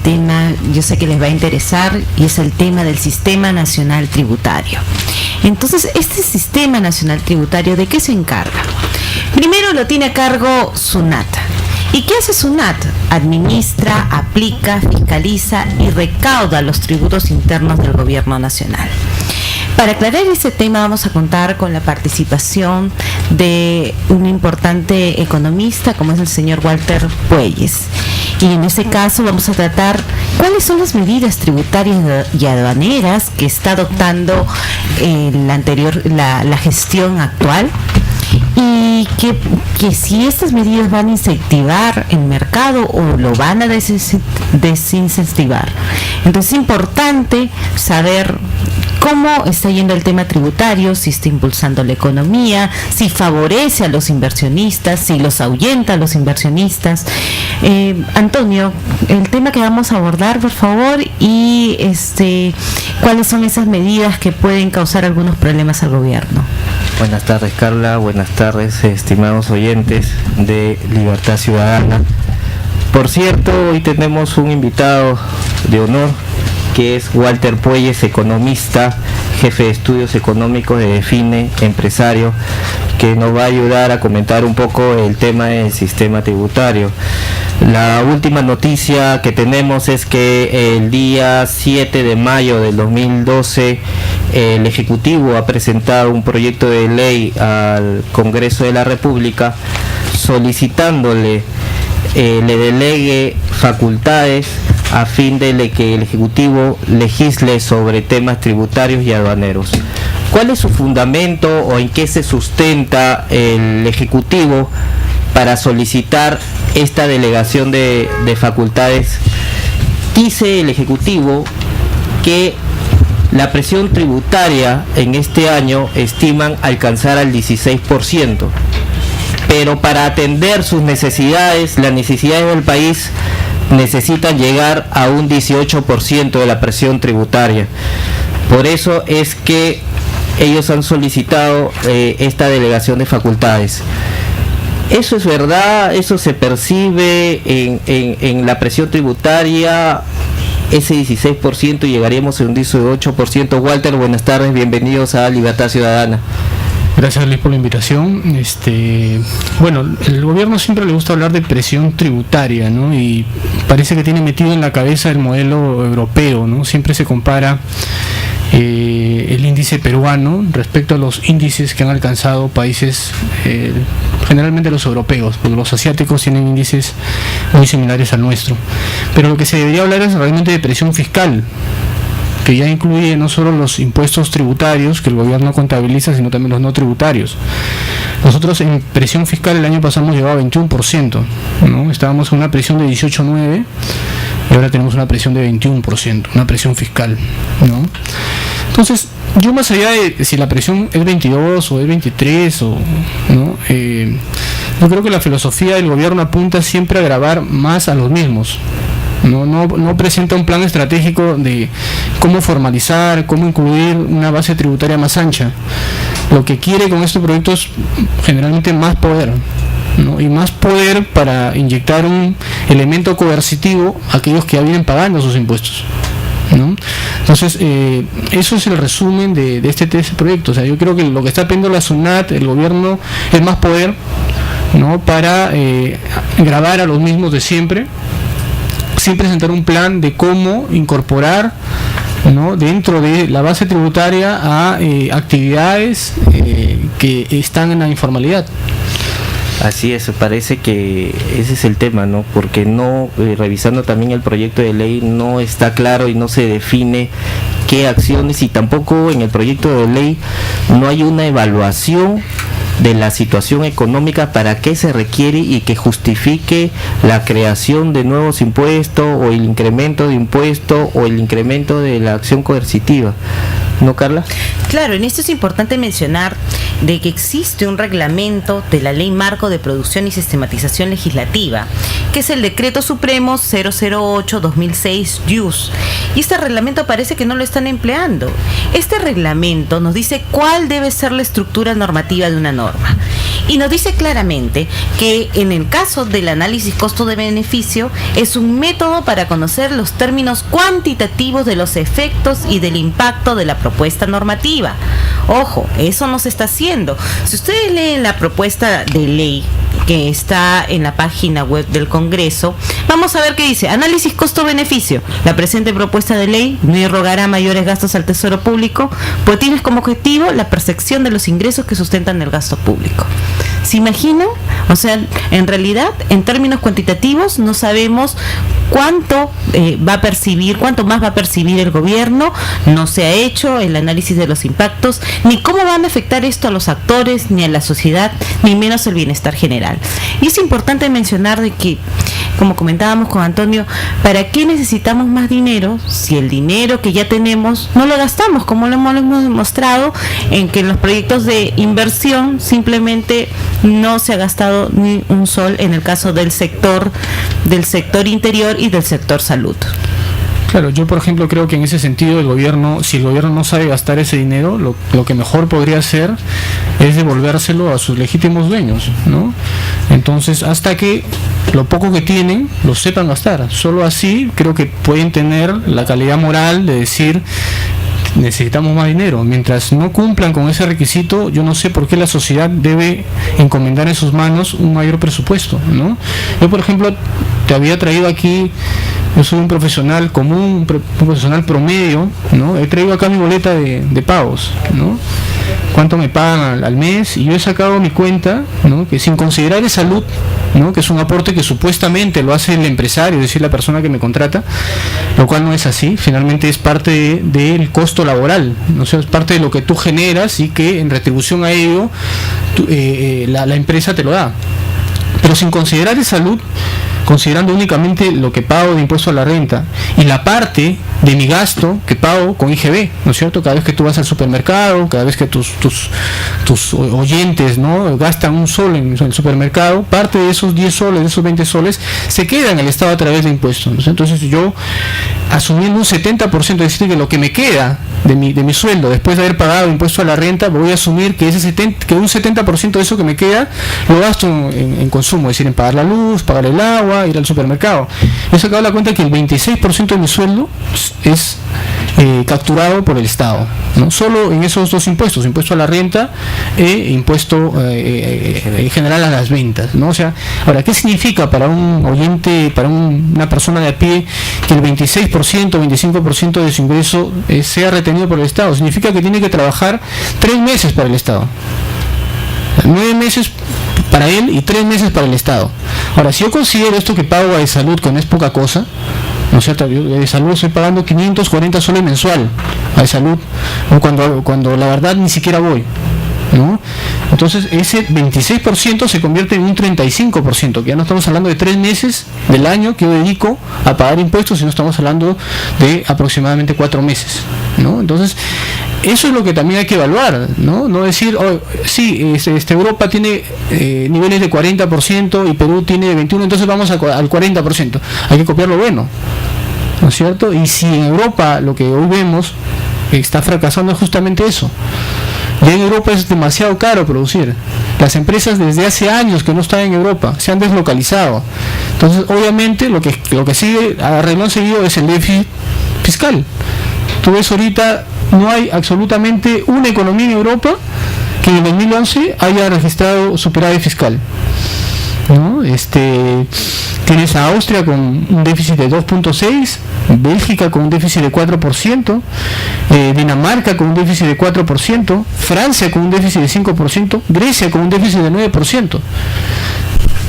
tema, yo sé que les va a interesar, y es el tema del Sistema Nacional Tributario. Entonces, este Sistema Nacional Tributario, ¿de qué se encarga? Primero lo tiene a cargo SUNAT. ¿Y qué hace SUNAT? Administra, aplica, fiscaliza y recauda los tributos internos del gobierno nacional. Para aclarar ese tema vamos a contar con la participación de un importante economista como es el señor Walter Puelles. Y en ese caso vamos a tratar cuáles son las medidas tributarias y aduaneras que está adoptando la gestión actual, y que si estas medidas van a incentivar el mercado o lo van a desincentivar. Entonces es importante saber cómo está yendo el tema tributario, si está impulsando la economía, si favorece a los inversionistas, si los ahuyenta a los inversionistas. Antonio, el tema que vamos a abordar, por favor, y cuáles son esas medidas que pueden causar algunos problemas al gobierno. Buenas tardes, Carla. Buenas tardes, estimados oyentes de Libertad Ciudadana. Por cierto, hoy tenemos un invitado de honor, que es Walter Puelles, economista, jefe de estudios económicos de Define, empresario, que nos va a ayudar a comentar un poco el tema del sistema tributario. La última noticia que tenemos es que el día 7 de mayo del 2012 el Ejecutivo ha presentado un proyecto de ley al Congreso de la República solicitándole le delegue facultades a fin de que el Ejecutivo legisle sobre temas tributarios y aduaneros. ¿Cuál es su fundamento o en qué se sustenta el Ejecutivo para solicitar esta delegación de facultades? Dice el Ejecutivo que la presión tributaria en este año estiman alcanzar al 16%, pero para atender sus necesidades, las necesidades del país, necesitan llegar a un 18% de la presión tributaria. Por eso es que ellos han solicitado esta delegación de facultades. ¿Eso es verdad? ¿Eso se percibe en la presión tributaria? Ese 16% y llegaríamos a un 18%. Walter, buenas tardes, bienvenidos a Libertad Ciudadana. Gracias, Luis, por la invitación. Bueno, el gobierno siempre le gusta hablar de presión tributaria, ¿no? Y parece que tiene metido en la cabeza el modelo europeo, ¿no? Siempre se compara el índice peruano respecto a los índices que han alcanzado países, generalmente los europeos, porque los asiáticos tienen índices muy similares al nuestro. Pero lo que se debería hablar es realmente de presión fiscal, que ya incluye no solo los impuestos tributarios que el gobierno contabiliza, sino también los no tributarios. Nosotros en presión fiscal el año pasado hemos llegado a 21%, ¿no? Estábamos en una presión de 18,9% y ahora tenemos una presión de 21%, una presión fiscal, ¿no? Entonces, yo más allá de si la presión es 22 o es 23, ¿no? Yo creo que la filosofía del gobierno apunta siempre a gravar más a los mismos. No presenta un plan estratégico de cómo formalizar, cómo incluir una base tributaria más ancha. Lo que quiere con este proyecto es generalmente más poder, ¿no? Y más poder para inyectar un elemento coercitivo a aquellos que ya vienen pagando sus impuestos, ¿no? Entonces, eso es el resumen de este proyecto. O sea, yo creo que lo que está pidiendo la SUNAT, el gobierno, es más poder, ¿no? Para gravar a los mismos de siempre, sin presentar un plan de cómo incorporar, ¿no? Dentro de la base tributaria a actividades que están en la informalidad. Así es, parece que ese es el tema, ¿no? Porque no, revisando también el proyecto de ley, no está claro y no se define qué acciones, y tampoco en el proyecto de ley no hay una evaluación de la situación económica para qué se requiere y que justifique la creación de nuevos impuestos o el incremento de impuestos o el incremento de la acción coercitiva. ¿No, Carla? Claro, en esto es importante mencionar de que existe un reglamento de la Ley Marco de Producción y Sistematización Legislativa, que es el Decreto Supremo 008-2006-DIUS, y este reglamento parece que no lo están empleando. Este reglamento nos dice cuál debe ser la estructura normativa de una norma, y nos dice claramente que en el caso del análisis costo de beneficio es un método para conocer los términos cuantitativos de los efectos y del impacto de la propuesta normativa. Ojo, eso no se está haciendo. Si ustedes leen la propuesta de ley que está en la página web del Congreso, vamos a ver qué dice: análisis costo-beneficio. La presente propuesta de ley no irrogará mayores gastos al Tesoro Público, pues tiene como objetivo la percepción de los ingresos que sustentan el gasto público. ¿Se imaginan? O sea, en realidad, en términos cuantitativos, no sabemos cuánto va a percibir, cuánto más va a percibir el gobierno. No se ha hecho el análisis de los impactos, ni cómo van a afectar esto a los actores, ni a la sociedad, ni menos el bienestar general. Y es importante mencionar de que, como comentábamos con Antonio, ¿para qué necesitamos más dinero si el dinero que ya tenemos no lo gastamos? Como lo hemos demostrado en que en los proyectos de inversión simplemente no se ha gastado ni un sol en el caso del sector interior y del sector salud. Claro, yo por ejemplo creo que en ese sentido el gobierno, si el gobierno no sabe gastar ese dinero, lo que mejor podría hacer es devolvérselo a sus legítimos dueños, ¿no? Entonces, hasta que lo poco que tienen lo sepan gastar. Solo así creo que pueden tener la calidad moral de decir: necesitamos más dinero. Mientras no cumplan con ese requisito, yo no sé por qué la sociedad debe encomendar en sus manos un mayor presupuesto, ¿no? Yo, por ejemplo, te había traído aquí, yo soy un profesional común, un profesional promedio, ¿no? He traído acá mi boleta de pagos, ¿no? Cuánto me pagan al mes, y yo he sacado mi cuenta, ¿no? Que sin considerar el salud, ¿no? Que es un aporte que supuestamente lo hace el empresario, es decir, la persona que me contrata, lo cual no es así. Finalmente es parte del costo laboral, ¿no? O sea, es parte de lo que tú generas y que en retribución a ello la empresa te lo da. Pero sin considerar el salud, considerando únicamente lo que pago de impuesto a la renta y la parte de mi gasto que pago con IGB, ¿no es cierto? Cada vez que tú vas al supermercado, cada vez que tus oyentes, ¿no?, gastan un sol en el supermercado, parte de esos 10 soles, de esos 20 soles, se queda en el Estado a través de impuestos, ¿no? Entonces yo, asumiendo un 70%, es decir, que lo que me queda de mi sueldo después de haber pagado impuesto a la renta, voy a asumir que que un 70% de eso que me queda lo gasto en consumo, es decir, en pagar la luz, pagar el agua, ir al supermercado. He sacado la cuenta que el 26% de mi sueldo es capturado por el Estado, ¿no? Solo en esos dos impuestos, impuesto a la renta e impuesto en general a las ventas, ¿no? O sea, ahora, ¿qué significa para un oyente, para una persona de a pie, que el 26%, 25% de su ingreso sea retenido por el Estado? Significa que tiene que trabajar 3 meses para el Estado, 9 meses para él y 3 meses para el Estado. Ahora, si yo considero esto que pago de salud, que no es poca cosa, ¿no es cierto? Yo de salud estoy pagando 540 soles mensual a de salud, cuando la verdad ni siquiera voy, ¿no? Entonces ese 26% se convierte en un 35%, que ya no estamos hablando de 3 meses del año que yo dedico a pagar impuestos, sino estamos hablando de aproximadamente 4 meses, ¿no? Entonces eso es lo que también hay que evaluar, ¿no? No decir, oh, sí, Europa tiene niveles de 40% y Perú tiene 21%, entonces vamos al 40%. Hay que copiar lo bueno, ¿no es cierto? Y si en Europa lo que hoy vemos está fracasando es justamente eso. Ya en Europa es demasiado caro producir. Las empresas desde hace años que no están en Europa se han deslocalizado. Entonces, obviamente, lo que sigue a renglón seguido es el déficit fiscal. Tú ves ahorita, no hay absolutamente una economía en Europa que en el 2011 haya registrado superávit fiscal, ¿no? Tienes a Austria con un déficit de 2.6, Bélgica con un déficit de 4%, Dinamarca con un déficit de 4%, Francia con un déficit de 5%, Grecia con un déficit de 9%,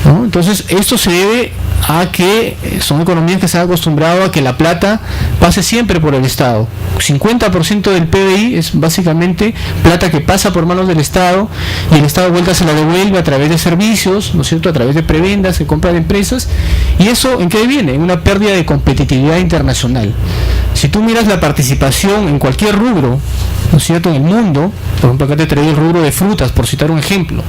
¿no? Entonces esto se debe a que son economías que se han acostumbrado a que la plata pase siempre por el Estado. 50% del PBI es básicamente plata que pasa por manos del Estado, y el Estado de vuelta se la devuelve a través de servicios, ¿no es cierto?, a través de prebendas que compran empresas. ¿Y eso en qué viene? En una pérdida de competitividad internacional. Si tú miras la participación en cualquier rubro, ¿no es cierto?, en el mundo, por ejemplo, acá te traigo el rubro de frutas, por citar un ejemplo,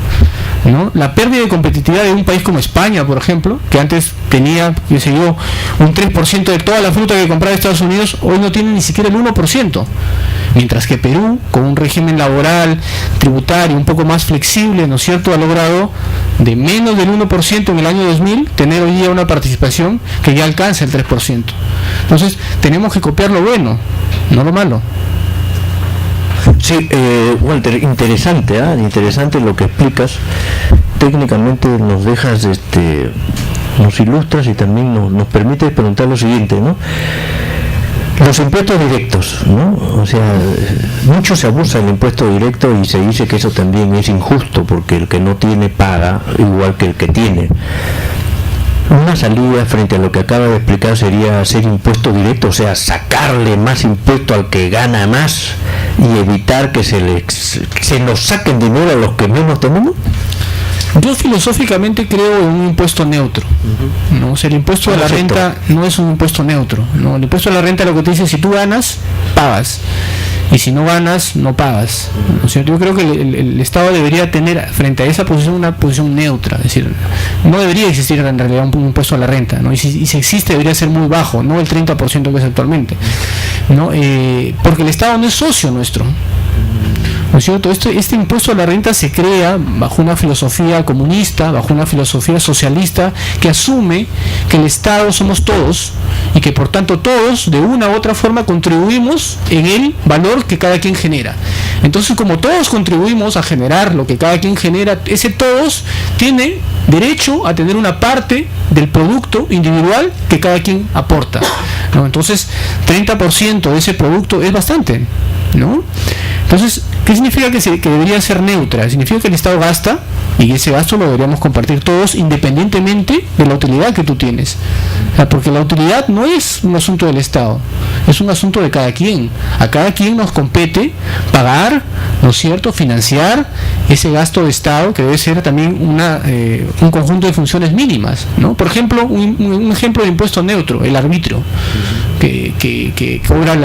¿no? La pérdida de competitividad de un país como España, por ejemplo, que antes tenía, qué sé yo, un 3% de toda la fruta que compraba Estados Unidos, hoy no tiene ni siquiera el 1%. Mientras que Perú, con un régimen laboral, tributario un poco más flexible, ¿no es cierto?, ha logrado de menos del 1% en el año 2000 tener hoy día una participación que ya alcanza el 3%. Entonces tenemos que copiar lo bueno, no lo malo. Sí, Walter, interesante, interesante lo que explicas. Técnicamente nos dejas, nos ilustras y también nos permite preguntar lo siguiente, ¿no? Los impuestos directos, ¿no? O sea, mucho se abusa del impuesto directo y se dice que eso también es injusto porque el que no tiene paga igual que el que tiene. Una salida frente a lo que acaba de explicar sería hacer impuesto directo, o sea, sacarle más impuesto al que gana más y evitar que se nos saquen dinero a los que menos tenemos. Yo filosóficamente creo en un impuesto neutro, ¿no? O sea, el impuesto de la renta no es un impuesto neutro, ¿no? El impuesto de la renta lo que te dice, si tú ganas, pagas, y si no ganas, no pagas. O sea, yo creo que el Estado debería tener frente a esa posición una posición neutra, es decir, no debería existir en realidad un impuesto a la renta, ¿no? Y si existe debería ser muy bajo, no el 30% que es actualmente, ¿no? Porque el Estado no es socio nuestro, ¿no es cierto? Este impuesto a la renta se crea bajo una filosofía comunista, bajo una filosofía socialista que asume que el Estado somos todos y que por tanto todos de una u otra forma contribuimos en el valor que cada quien genera. Entonces, como todos contribuimos a generar lo que cada quien genera, ese todos tiene derecho a tener una parte del producto individual que cada quien aporta, ¿no? Entonces 30% de ese producto es bastante, ¿no? Entonces, ¿qué significa que debería ser neutra? Significa que el Estado gasta y ese gasto lo deberíamos compartir todos independientemente de la utilidad que tú tienes. O sea, porque la utilidad no es un asunto del Estado, es un asunto de cada quien. A cada quien nos compete pagar, ¿no es cierto?, financiar ese gasto de Estado que debe ser también un conjunto de funciones mínimas, ¿no? Por ejemplo, un ejemplo de impuesto neutro, el arbitrio, que cobra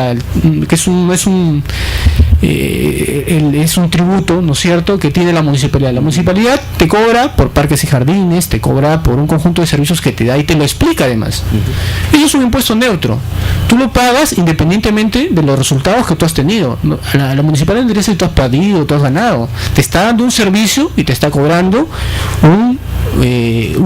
que es un tributo, ¿no es cierto?, que tiene la municipalidad. La municipalidad te cobra por parques y jardines, te cobra por un conjunto de servicios que te da y te lo explica además. Eso es un impuesto neutro. Tú lo pagas independientemente de los resultados que tú has tenido. La municipalidad no interesa si tú has perdido, tú has ganado. Te está dando un servicio y te está cobrando un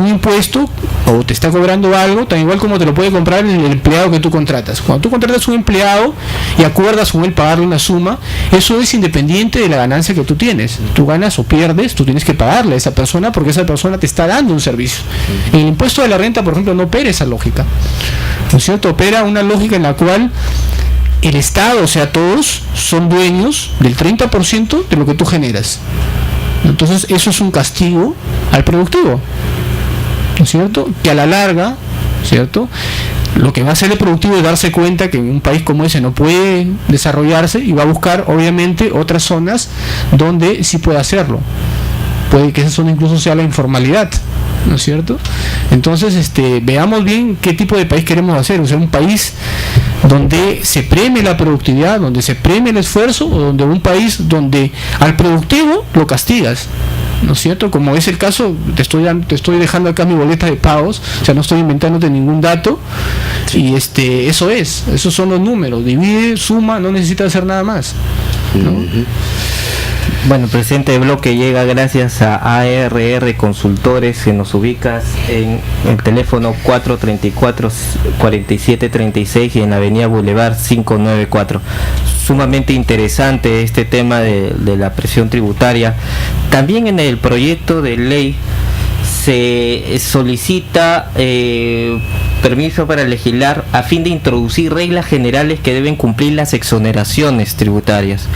impuesto, o te está cobrando algo, tan igual como te lo puede comprar el empleado que tú contratas. Cuando tú contratas un empleado y acuerdas con él pagarle una suma, eso es independiente de la ganancia que tú tienes. Tú ganas o pierdes, tú tienes que pagarle a esa persona porque esa persona te está dando un servicio. En el impuesto de la renta, por ejemplo, no opera esa lógica, ¿no es cierto? Opera una lógica en la cual el Estado, o sea, todos son dueños del 30% de lo que tú generas. Entonces eso es un castigo al productivo, ¿no es cierto?, que a la larga, ¿cierto?, lo que va a hacer el productivo es darse cuenta que en un país como ese no puede desarrollarse y va a buscar obviamente otras zonas donde sí pueda hacerlo. Puede que esa zona incluso sea la informalidad, ¿no es cierto? Entonces, veamos bien qué tipo de país queremos hacer, o sea, un país donde se premie la productividad, donde se premie el esfuerzo, o donde un país donde al productivo lo castigas, ¿no es cierto? Como es el caso, te estoy dejando acá mi boleta de pagos, o sea, no estoy inventándote ningún dato, y esos son los números, divide, suma, no necesita hacer nada más, ¿no? Bueno, el presente bloque llega gracias a ARR Consultores, que nos ubicas en el teléfono 434-4736 y en la avenida Boulevard 594. Sumamente interesante este tema de la presión tributaria. También en el proyecto de ley se solicita permiso para legislar a fin de introducir reglas generales que deben cumplir las exoneraciones tributarias.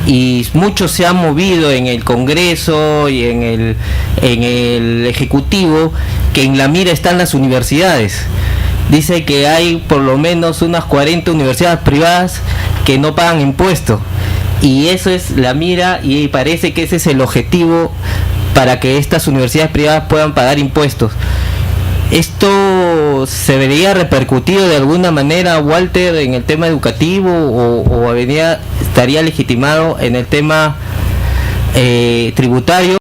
Y mucho se ha movido en el Congreso y en el Ejecutivo, que en la mira están las universidades. Dice que hay por lo menos unas 40 universidades privadas que no pagan impuestos, y eso es la mira, y parece que ese es el objetivo para que estas universidades privadas puedan pagar impuestos. ¿Esto se vería repercutido de alguna manera, Walter, en el tema educativo o estaría legitimado en el tema tributario?